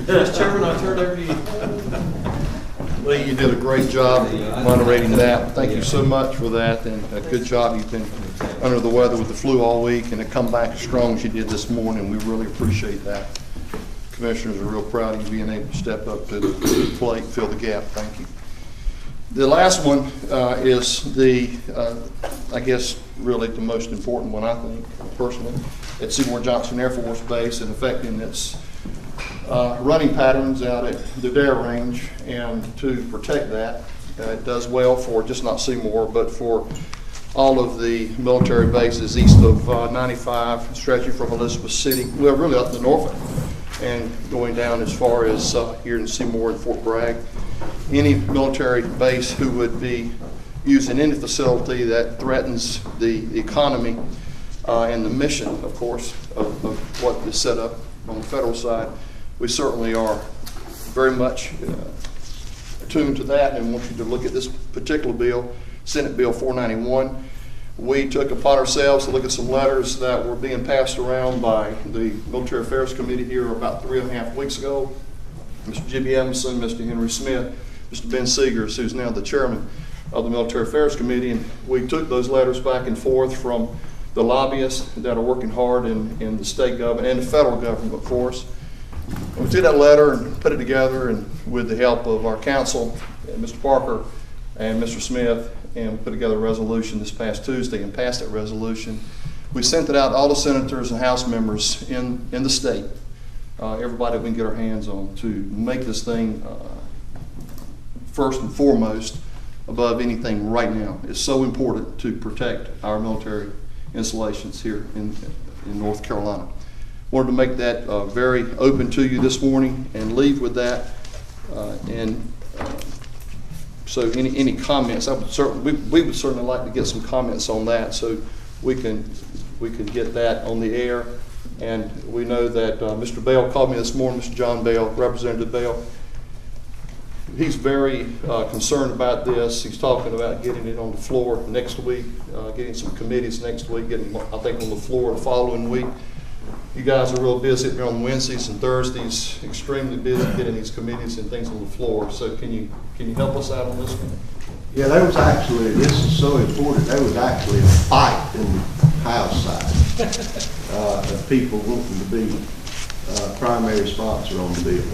Mr. Chairman, I turn it over to you. Lee, you did a great job moderating that. Thank you so much for that, and a good job. You've been under the weather with the flu all week, and to come back as strong as you did this morning, we really appreciate that. Commissioners are real proud of you being able to step up to the plate, fill the gap. Thank you. The last one is the, I guess, really the most important one, I think, personally, at Seymour Johnson Air Force Base and affecting its running patterns out at the Dare Range, and to protect that. It does well for just not Seymour, but for all of the military bases east of 95, stretching from Elizabeth City, well, really up to Norfolk, and going down as far as here in Seymour and Fort Bragg. Any military base who would be using any facility that threatens the economy and the mission, of course, of what is set up on the federal side, we certainly are very much attuned to that and want you to look at this particular bill, Senate Bill 491. We took upon ourselves to look at some letters that were being passed around by the Military Affairs Committee here about 3.5 weeks ago. Mr. Jimmy Emerson, Mr. Henry Smith, Mr. Ben Seegers, who's now the chairman of the Military Affairs Committee, and we took those letters back and forth from the lobbyists that are working hard in the state government and the federal government, of course. And we took that letter and put it together, and with the help of our counsel, Mr. Parker and Mr. Smith, and we put together a resolution this past Tuesday and passed that resolution. We sent it out to all the senators and House members in the state, everybody we can get our hands on, to make this thing first and foremost above anything right now. It's so important to protect our military installations here in North Carolina. Wanted to make that very open to you this morning and leave with that. So any comments? We would certainly like to get some comments on that, so we can get that on the air. And we know that Mr. Bell called me this morning, Mr. John Bell, Representative Bell. He's very concerned about this. He's talking about getting it on the floor next week, getting some committees next week, getting, I think, on the floor the following week. You guys are real busy on Wednesdays and Thursdays, extremely busy getting these committees and things on the floor. So can you help us out on this one? Yeah, there was actually, this is so important, there was actually a fight in the House side of people wanting to be primary sponsor on the bill.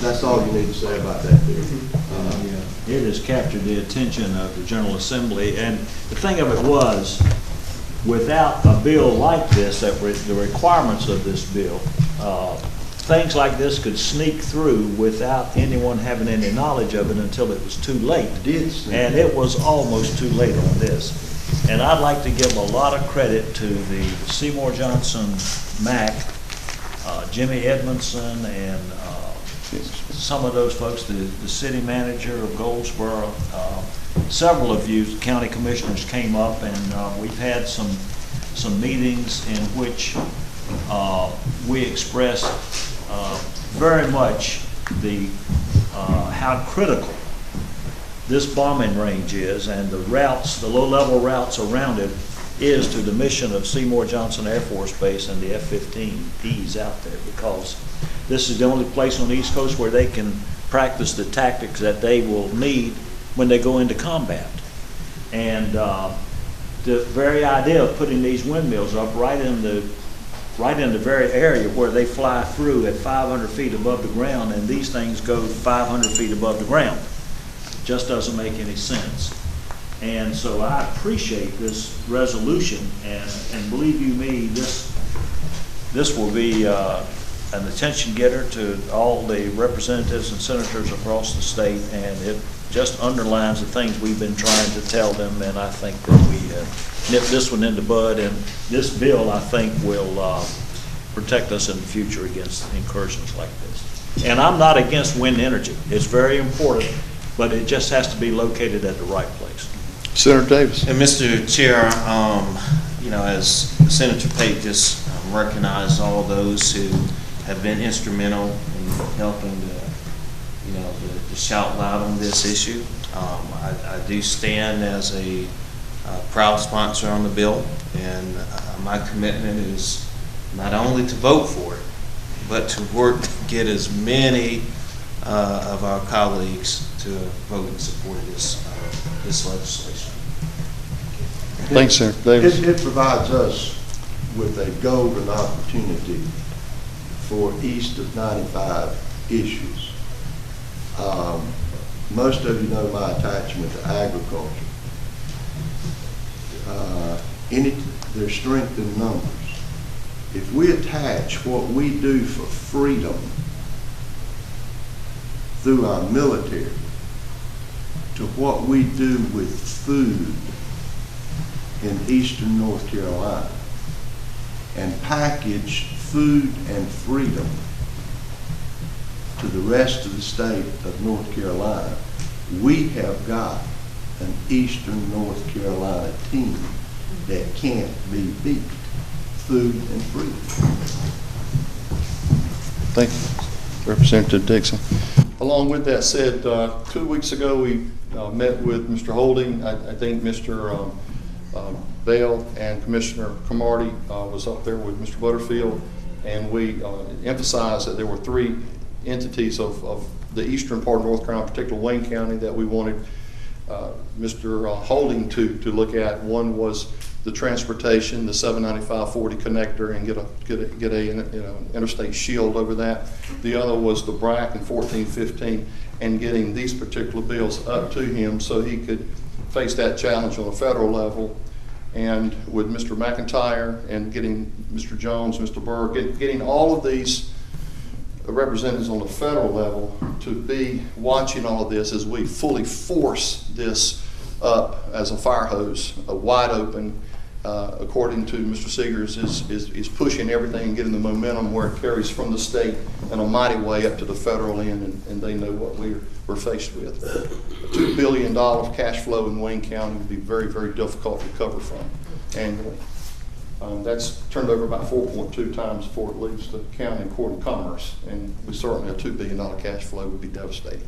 That's all you need to say about that bill. It has captured the attention of the General Assembly, and the thing of it was, without a bill like this, the requirements of this bill, things like this could sneak through without anyone having any knowledge of it until it was too late. And it was almost too late on this. And I'd like to give a lot of credit to the Seymour Johnson MAC, Jimmy Edmondson, and some of those folks, the city manager of Goldsboro. Several of you county commissioners came up, and we've had some meetings in which we expressed very much how critical this bombing range is, and the routes, the low-level routes around it, is to the mission of Seymour Johnson Air Force Base and the F-15Es out there, because this is the only place on the East Coast where they can practice the tactics that they will need when they go into combat. And the very idea of putting these windmills up right in the very area where they fly through at 500 feet above the ground, and these things go 500 feet above the ground, just doesn't make any sense. And so I appreciate this resolution, and believe you me, this will be an attention getter to all the representatives and senators across the state, and it just underlines the things we've been trying to tell them, and I think that we nipped this one in the bud, and this bill, I think, will protect us in the future against incursions like this. And I'm not against wind energy. It's very important, but it just has to be located at the right place. Senator Davis. And Mr. Chair, you know, as Senator Pate just recognized all those who have been instrumental in helping to shout loud on this issue. I do stand as a proud sponsor on the bill, and my commitment is not only to vote for it, but to work to get as many of our colleagues to vote in support of this legislation. Thanks, sir. Davis. It provides us with a golden opportunity for east of 95 issues. Most of you know my attachment to agriculture. There's strength in numbers. If we attach what we do for freedom through our military to what we do with food in eastern North Carolina, and package food and freedom to the rest of the state of North Carolina, we have got an eastern North Carolina team that can't be beat. Food and freedom. Thank you, Representative Dixon. Along with that said, 2 weeks ago we met with Mr. Holding. I think Mr. Bell and Commissioner Cromartie was up there with Mr. Butterfield, and we emphasized that there were 3 entities of the eastern part of North Carolina, particularly Wayne County, that we wanted Mr. Holding to look at. One was the transportation, the 795-40 connector, and get a interstate shield over that. The other was the BRAC and 1415, and getting these particular bills up to him so he could face that challenge on a federal level. And with Mr. McIntyre and getting Mr. Jones, Mr. Burr, getting all of these representatives on the federal level to be watching all of this as we fully force this up as a fire hose, wide open, according to Mr. Seegers, is pushing everything and getting the momentum where it carries from the state in a mighty way up to the federal end, and they know what we're faced with. A $2 billion cash flow in Wayne County would be very, very difficult to recover from annually. That's turned over about 4.2 times before it leaves the county and court of commerce, and we certainly a $2 billion cash flow would be devastating.